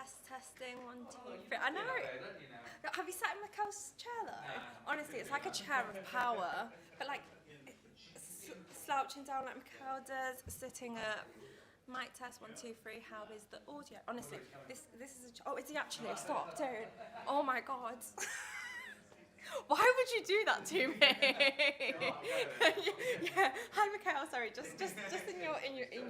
Testing, 1, 2, 3. I know. Have you sat in Mikel's chair though? Honestly, it's like a chair of power, but like slouching down like Mikel does, sitting up. Mic test, 1, 2, 3. How is the audio? Honestly, this is a. Oh, is he actually? Stop, don't. Oh my god. Why would you do that to me? Yeah. Hi, Mikel. Sorry, just in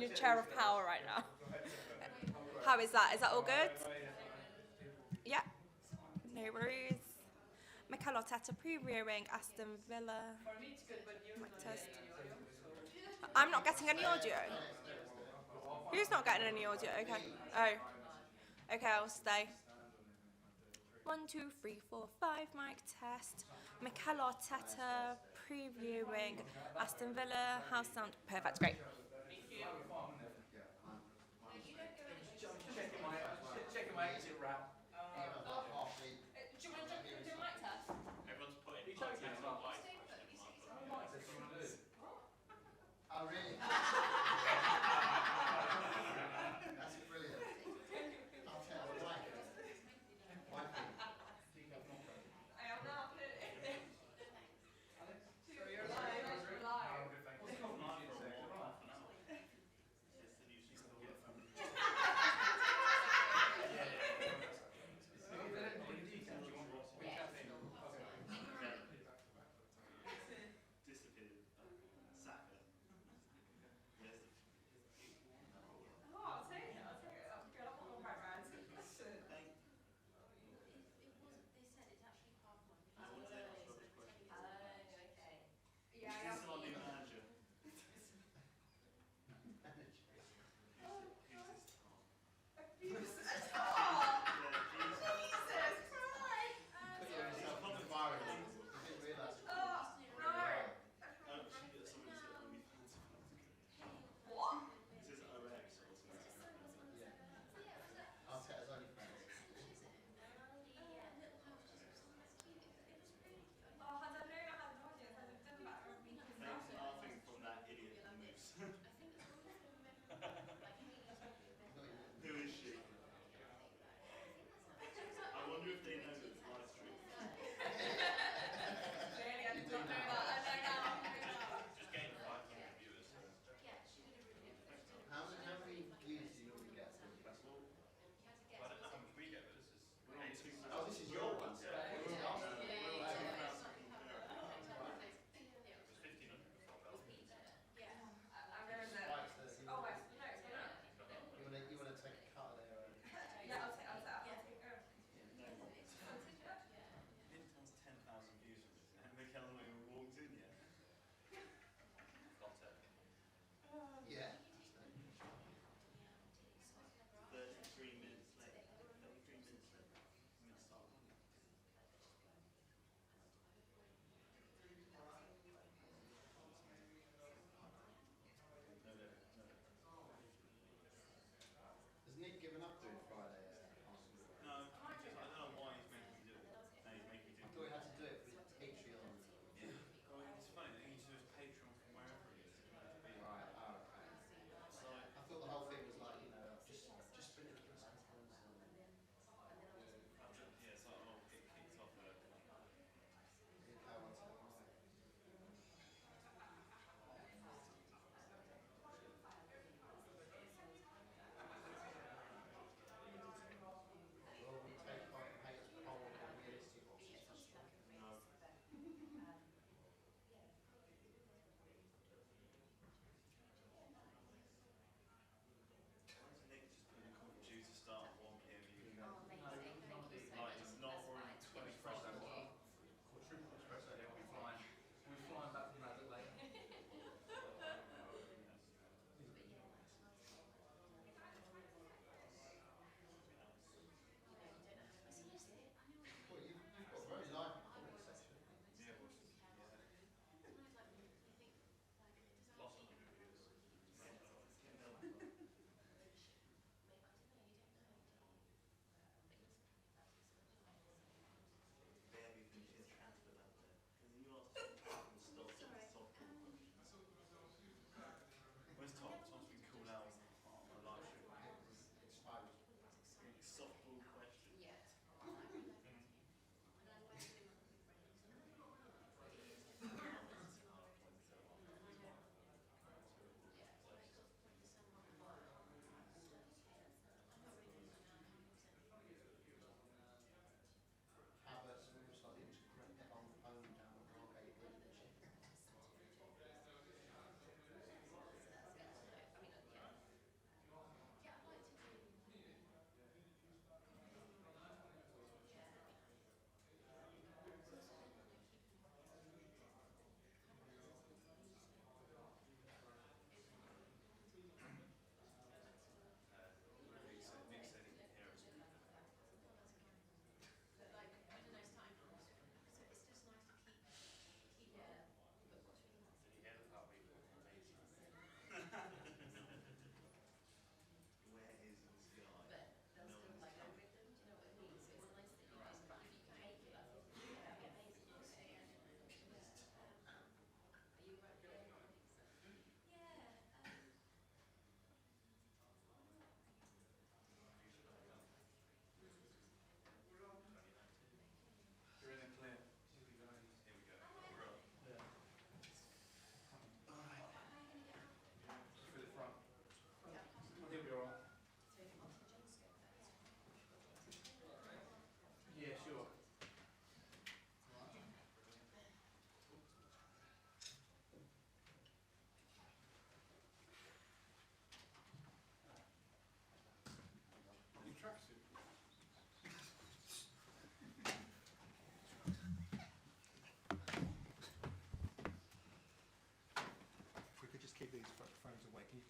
your chair of power right now. How is that? Is that all good? Yeah. No worries. Mikel Arteta previewing Aston Villa. Mic test. I'm not getting any audio. Who's not getting any audio? Okay. Oh. Okay, I'll stay. 1, 2, 3, 4, 5. Mic test. Mikel Arteta previewing Aston Villa. House sound perfect. Great. Checking my exit route. Do you want to do a mic test? Everyone's putting You chose content it. on live. Oh, really? That's brilliant. I'll tell you, why? Why? I am now. So you're live. What's going on for a walk, half an hour? It's the new season.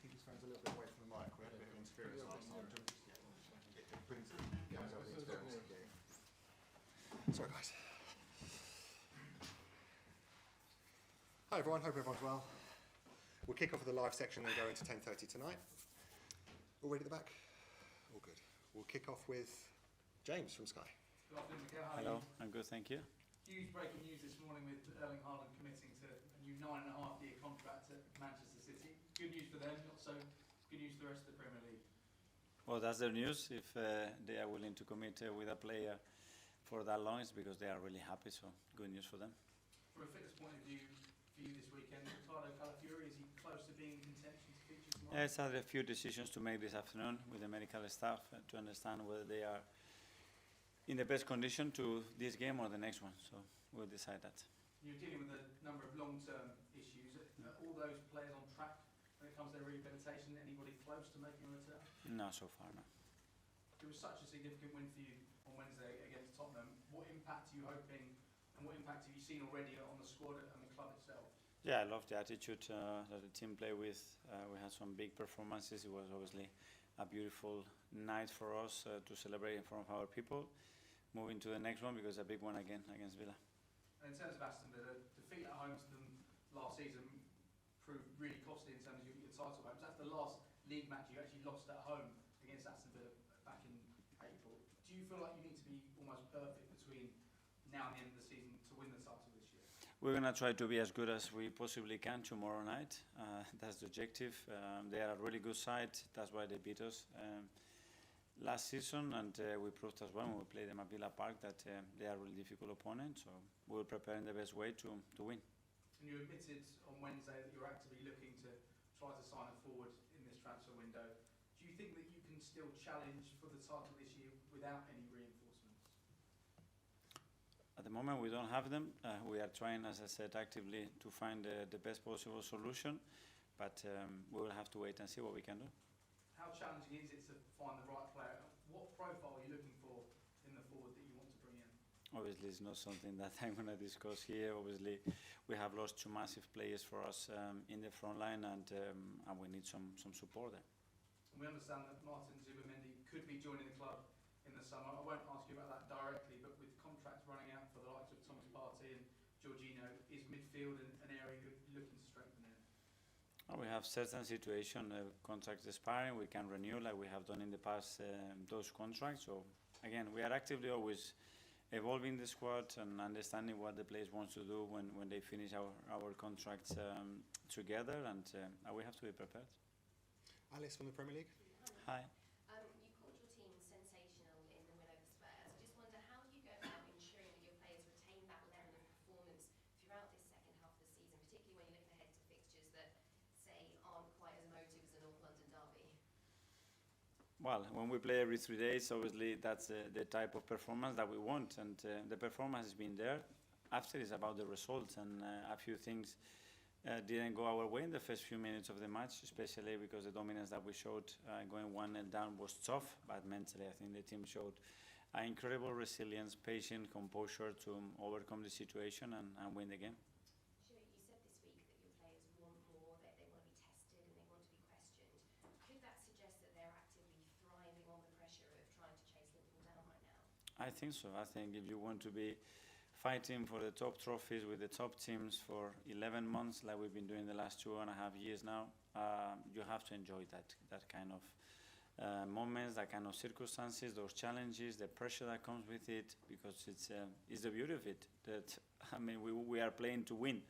keep his phones a little bit away from the mic. We had a bit of interference last time. It brings over the experience of the game. Sorry, guys. Hi everyone, hope everyone's well. We'll kick off with the live section and go into 10:30 tonight. All ready at the back? All good. We'll kick off with James from Sky. Good afternoon, Mikel. How are Hello, you? I'm good, thank you. Huge breaking news this morning with Erling Haaland committing to a new 9.5-year contract at Manchester City. Good news for them, not so good news for the rest of the Premier League. Well, that's their news. If they are willing to commit with a player for that long, it's because they are really happy, so good news for them. From a fitness point of view for you this weekend, Ricardo Calafiori, is he close to being in contention to feature tomorrow? Yes, I had a few decisions to make this afternoon with the medical staff to understand whether they are in the best condition to this game or the next one, so we'll decide that. You're dealing with a number of long-term issues. Are all those players on track when it comes to their rehabilitation? Anybody close to making a return? No, so far, no. It was such a significant win for you on Wednesday against Tottenham. What impact are you hoping, and what impact have you seen already on the squad and the club itself? Yeah, I love the attitude that the team play with. We had some big performances. It was obviously a beautiful night for us to celebrate in front of our people. Moving to the next one because a big one again against Villa. And in terms of Aston Villa, defeat at home to them last season proved really costly in terms of your title hopes. That's the last league match you actually lost at home against Aston Villa back in April. Do you feel like you need to be almost perfect between now and the end of the season to win the title this year? We're going to try to be as good as we possibly can tomorrow night. That's the objective. They are a really good side. That's why they beat us last season, and we proved as well when we played them at Villa Park that they are a really difficult opponent. So we'll prepare in the best way to win. And you admitted on Wednesday that you're actively looking to try to sign a forward in this transfer window. Do you think that you can still challenge for the title this year without any reinforcements? At the moment, we don't have them. We are trying, as I said, actively to find the best possible solution, but we will have to wait and see what we can do. How challenging is it to find the right player? What profile are you looking for in the forward that you want to bring in? Obviously, it's not something that I'm going to discuss here. Obviously, we have lost two massive players for us in the front line, and we need some support there. And we understand that Martin Zubamendi could be joining the club in the summer. I won't ask you about that directly, but with contracts running out for the likes of Thomas Partey and Jorginho, is midfield an area you're looking to strengthen in? We have certain situation, contracts expiring, we can renew like we have done in the past those contracts. So again, we are actively always evolving the squad and understanding what the players want to do when they finish our contracts together, and we have to be prepared. Alice from the Premier League. Hi. You called your team sensational in the win over Spurs. I just wonder, how do you go about ensuring that your players retain that level of performance throughout this second half of the season, particularly when you look ahead to fixtures that, say, aren't quite as emotive as a North London derby? Well, when we play every 3 days, obviously that's the type of performance that we want, and the performance has been there. After it's about the results, and a few things didn't go our way in the first few minutes of the match, especially because the dominance that we showed going 1-0 down was tough, but mentally I think the team showed incredible resilience, patience, composure to overcome the situation and win the game. Sure, you said this week that your players want more, that they want to be tested and they want to be questioned. Could that suggest that they're actively thriving on the pressure of trying to chase Liverpool down right now? I think so. I think if you want to be fighting for the top trophies with the top teams for 11 months, like we've been doing the last 2.5 years now, you have to enjoy that kind of moments, that kind of circumstances, those challenges, the pressure that comes with it, because it's the beauty of it. That I mean, we are playing to win,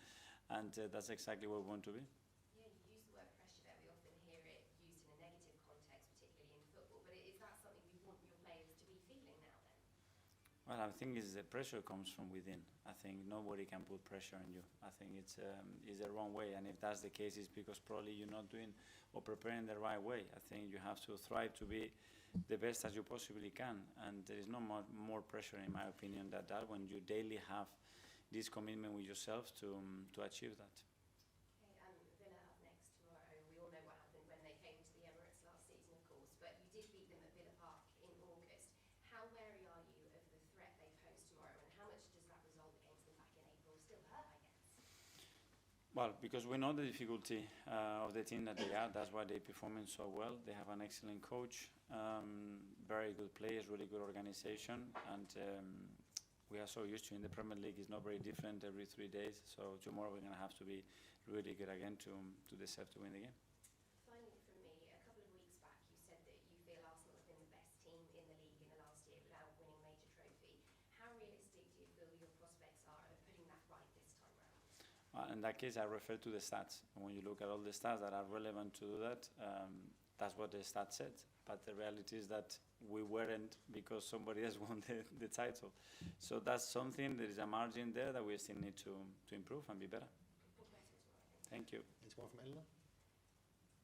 and that's exactly what we want to be. Yeah, you use the word pressure there. We often hear it used in a negative context, particularly in football. But is that something you want your players to be feeling now then? Well, I think the pressure comes from within. I think nobody can put pressure on you. I think it's the wrong way, and if that's the case, it's because probably you're not doing or preparing the right way. I think you have to strive to be the best as you possibly can, and there is no more pressure, in my opinion, than that when you daily have this commitment with yourself to achieve that. Okay, Villa up next tomorrow. We all know what happened when they came to the Emirates last season, of course, but you did beat them at Villa Park in August. How wary are you of the threat they pose tomorrow, and how much does that result against them back in April still hurt, I guess? Well, because we know the difficulty of the team that they are, that's why they're performing so well. They have an excellent coach, very good players, really good organization, and we are so used to in the Premier League. It's not very different every 3 days. So tomorrow we're going to have to be really good again to deserve to win the game. Finally, from me, a couple of weeks back, you said that you feel Arsenal have been the best team in the league in the last year without winning a major trophy. How realistic do you feel your prospects are of putting that right this time round? In that case, I refer to the stats. And when you look at all the stats that are relevant to do that, that's what the stats said. But the reality is that we weren't because somebody else won the title. So that's something, there is a margin there that we still need to improve and be better. Thank you. It's one from Eleanor.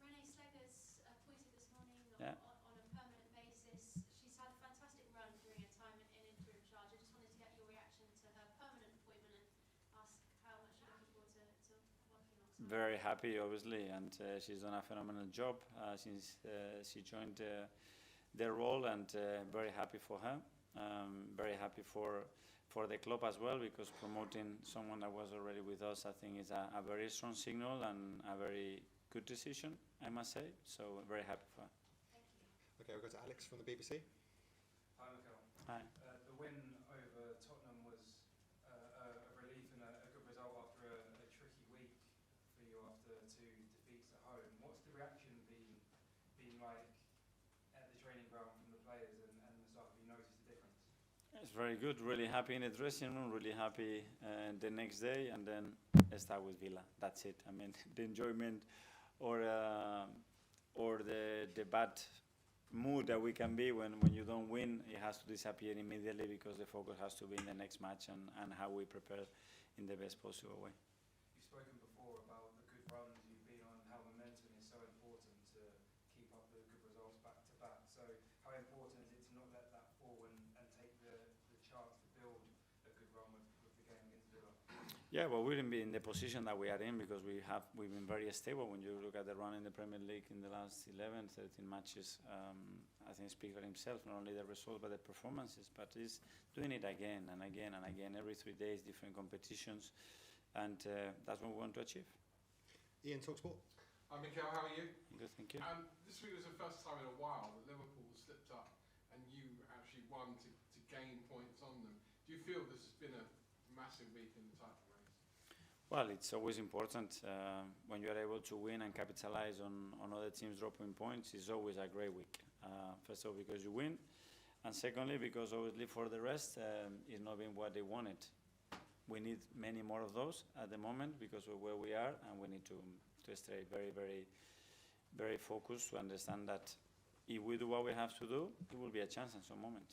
Renee Slegger's appointed this morning Yeah. on a permanent basis. She's had a fantastic run during her time in interim charge. I just wanted to get your reaction to her permanent appointment and ask how much you're looking forward to working alongside. Very happy, obviously, and she's done a phenomenal job since she joined the role, and very happy for her. Very happy for the club as well, because promoting someone that was already with us, I think, is a very strong signal and a very good decision, I must say. So very happy for her. Thank you. Okay, we'll go to Alex from the BBC. Hi, Mikel. Hi. The win over Tottenham was a relief and a good result after a tricky week for you after 2 defeats at home. What's the reaction been like at the training ground from the players and the staff? Have you noticed the difference? It's very good, really happy in the dressing room, really happy the next day, and then let's start with Villa. That's it. I mean, the enjoyment or the bad mood that we can be when you don't win, it has to disappear immediately, because the focus has to be in the next match and how we prepare in the best possible way. You've spoken before about the good runs you've been on, how momentum is so important to keep up the good results back to back. So how important is it to not let that fall and take the chance to build a good run with the game against Villa? Yeah, well, we wouldn't be in the position that we are in because we've been very stable. When you look at the run in the Premier League in the last 11, 13 matches, I think speaks for himself, not only the result but the performances. But he's doing it again and again and again, every 3 days, different competitions, and that's what we want to achieve. Ian, TalkSport. Hi Mikel, how are you? Good, thank you. This week was the first time in a while that Liverpool slipped up and you actually won to gain points on them. Do you feel this has been a massive week in the title race? Well, it's always important when you are able to win and capitalize on other teams dropping points. It's always a great week. First of all, because you win, and secondly, because obviously for the rest, it's not been what they wanted. We need many more of those at the moment because of where we are, and we need to stay very, very, very focused to understand that if we do what we have to do, it will be a chance in some moment.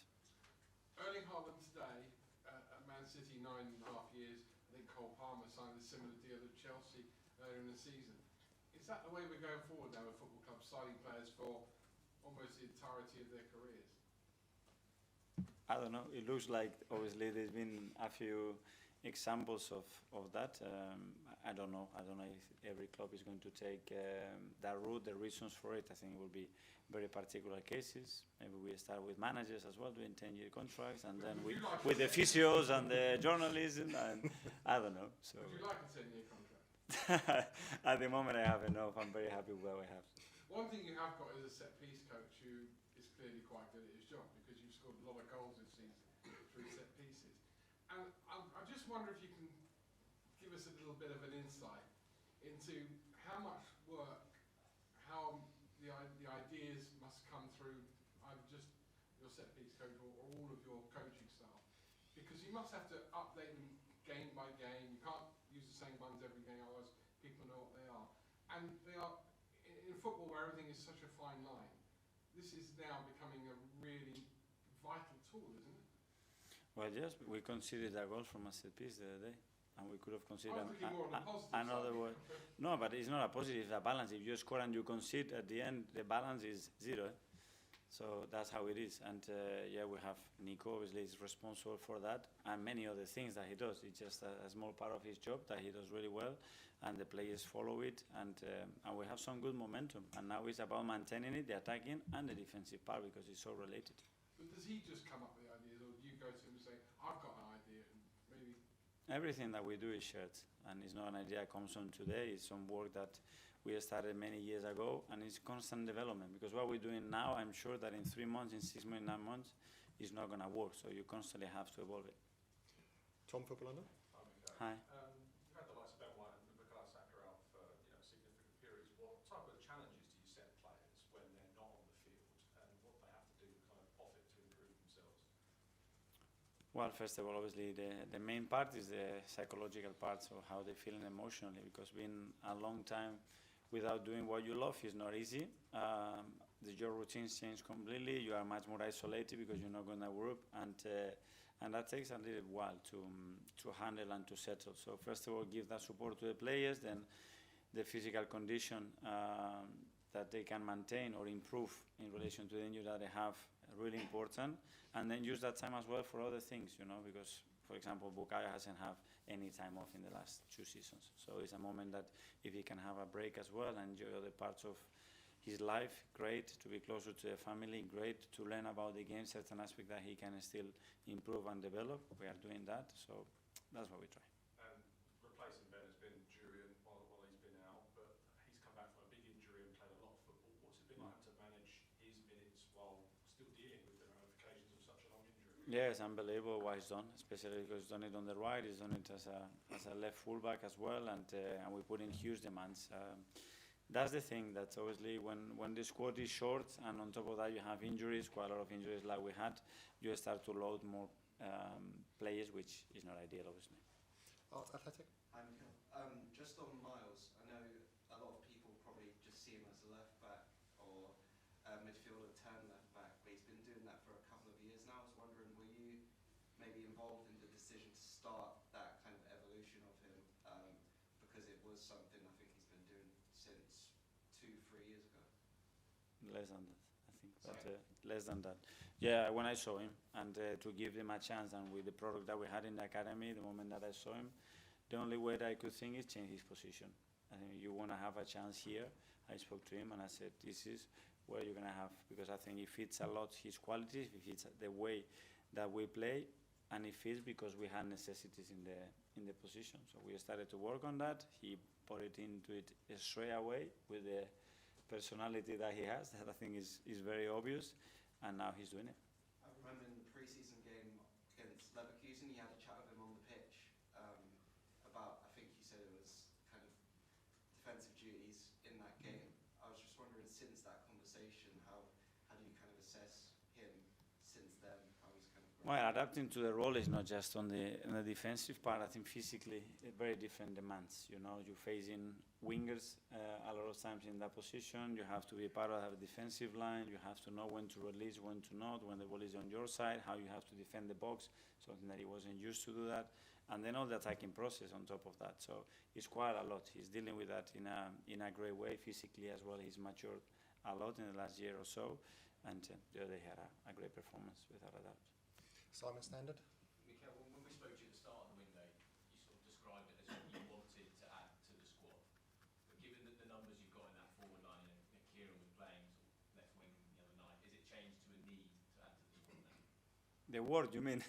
Erling Haaland today at Man City, 9.5 years. I think Cole Palmer signed a similar deal at Chelsea earlier in the season. Is that the way we're going forward now with football clubs signing players for almost the entirety of their careers? I don't know. It looks like obviously there's been a few examples of that. I don't know. I don't know if every club is going to take that route. The reasons for it, I think, will be very particular cases. Maybe we start with managers as well, doing 10-year contracts, and then with the physios and the journalism, and I don't know. So Would you like a 10-year contract? at the moment, I have enough. I'm very happy with what I have. One thing you have got is a set-piece coach who is clearly quite good at his job because you've scored a lot of goals this season through set pieces. And I just wonder if you can give us a little bit of an insight into how much work, how the ideas must come through either just your set-piece coach or all of your coaching staff. Because you must have to update them game by game. You can't use the same ones every game, otherwise people know what they are. And they are, in football where everything is such a fine line, this is now becoming a really vital tool, isn't it? Well, yes, we considered a goal from a set piece the other day, and we could have considered I was thinking more on the positive another side. one. No, but it's not a positive, it's a balance. If you score and you concede, at the end, the balance is 0. So that's how it is. And yeah, we have Nico, obviously, is responsible for that, and many other things that he does. It's just a small part of his job that he does really well, and the players follow it, and we have some good momentum. And now it's about maintaining it, the attacking and the defensive part, because it's so related. But does he just come up with ideas, or do you go to him and say, I've got an idea, and maybe... Everything that we do is shared, and it's not an idea that comes on today. It's some work that we started many years ago, and it's constant development. Because what we're doing now, I'm sure that in 3 months, in 6 months, 9 months, it's not going to work. So you constantly have to evolve it. Tom, Football London? Hi. You've had the likes of Ben White and Mikel Arteta out for significant periods. What type of challenges do you set players when they're not on the field, and what they have to do kind of off it to improve themselves? Well, first of all, obviously, the main part is the psychological part, so how they feel emotionally, because being a long time without doing what you love is not easy. Your routines change completely. You are much more isolated because you're not going to work, and that takes a little while to handle and to settle. So first of all, give that support to the players, then the physical condition that they can maintain or improve in relation to the injury that they have, really important, and then use that time as well for other things, because, for example, Bukayo hasn't had any time off in the last 2 seasons. So it's a moment that if he can have a break as well and enjoy other parts of his life, great. To be closer to the family, great. To learn about the game, certain aspects that he can still improve and develop. We are doing that, so that's what we try. And replacing Ben has been Jurien while he's been out, but he's come back from a big injury and played a lot of football. What's it been like to manage his minutes while still dealing with the ramifications of such a long injury? Yes, unbelievable what he's done, especially because he's done it on the right. He's done it as a left fullback as well, and we put in huge demands. That's the thing, that obviously when the squad is short and on top of that you have injuries, quite a lot of injuries like we had, you start to load more players, which is not ideal, obviously. Arts Athletic? Hi, Mikel. Just on Miles, I know a lot of people probably just see him as a left back or a midfielder turned left back, but he's been doing that for a couple of years now. I was wondering, were you maybe involved in the decision to start that kind of evolution of him? Because it was something I think he's been doing since 2-3 years ago. Less than that, I think. But, less than that. Yeah, when I saw him, and to give him a chance, and with the product that we had in the academy, the moment that I saw him, the only way that I could think is change his position. I think you want to have a chance here. I spoke to him and I said, this is where you're going to have, because I think it fits a lot his qualities, it fits the way that we play, and it fits because we had necessities in the position. So we started to work on that. He put it into it straight away with the personality that he has, that I think is very obvious, and now he's doing it. I remember in the pre-season game against Leverkusen, you had a chat with him on the pitch about, I think you said it was kind of defensive duties in that game. I was just wondering, since that conversation, how do you kind of assess him since then, how he's kind of grown? Well, adapting to the role is not just on the defensive part. I think physically, very different demands. You're facing wingers a lot of times in that position. You have to be part of the defensive line. You have to know when to release, when to not, when the ball is on your side, how you have to defend the box, something that he wasn't used to do that. And then all the attacking process on top of that. So it's quite a lot. He's dealing with that in a great way, physically as well. He's matured a lot in the last year or so. And the other day had a great performance, without a doubt. Simon Standard? Mikel, when we spoke to you at the start of the window, you sort of described it as you wanted to add to the squad. But given that the numbers you've got in that forward line, Kieran was playing sort of left wing the other night, is it changed to a need to add to the squad now? The word, you mean?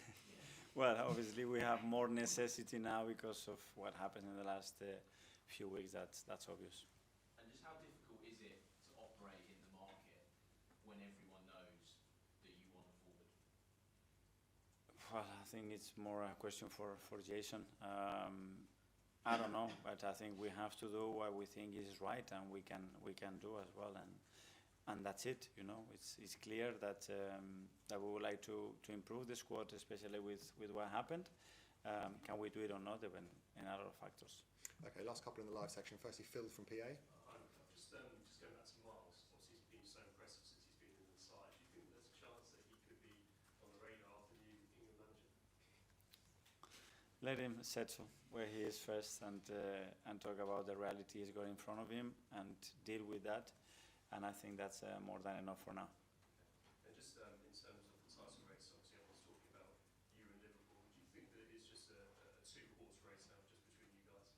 Well, obviously we have more necessity now because of what happened in the last few weeks. That's obvious. And just how difficult is it to operate in the market when everyone knows that you want a forward? Well, I think it's more a question for Jason. I don't know, but I think we have to do what we think is right, and we can do as well, and that's it. It's clear that we would like to improve the squad, especially with what happened. Can we do it or not? Depend on a lot of factors. Okay, last couple in the live section. Firstly, Phil from PA. Just going back to Miles, obviously he's been so impressive since he's been in the side. Do you think there's a chance that he could be on the radar of the new England manager? Let him settle where he is first, and talk about the reality he's got in front of him and deal with that. And I think that's more than enough for now. And just in terms of the title race, obviously everyone's talking about you and Liverpool. Do you think that it's just a two-horse race now, just between you guys?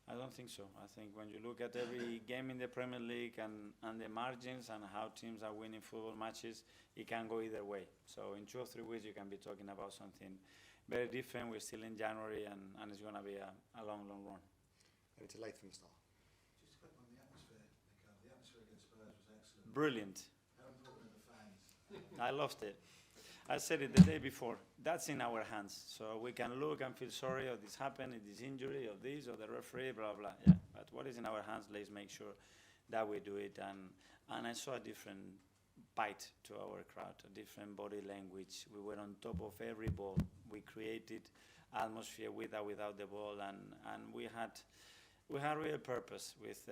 I don't think so. I think when you look at every game in the Premier League and the margins and how teams are winning football matches, it can go either way. So in 2 or 3 weeks you can be talking about something very different. We're still in January, and it's going to be a long, long run. Over to Latham Star. Just a quick one, the atmosphere, Mikel. The atmosphere against Spurs was excellent. Brilliant. How important are the fans? I loved it. I said it the day before. That's in our hands. So we can look and feel sorry of this happened, of this injury, of this, or the referee, blah, blah. Yeah. But what is in our hands, let's make sure that we do it. And I saw a different bite to our crowd, a different body language. We were on top of every ball. We created atmosphere with or without the ball, and we had real purpose with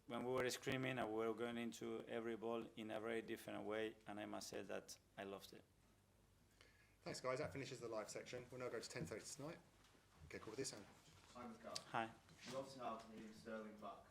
when we were screaming and we were going into every ball in a very different way, and I must say that I loved it. Thanks, guys. That finishes the live section. We'll now go to 10:30 tonight. Okay, cool with this, Anne. Hi, Mikel. Hi. You obviously have Sterling back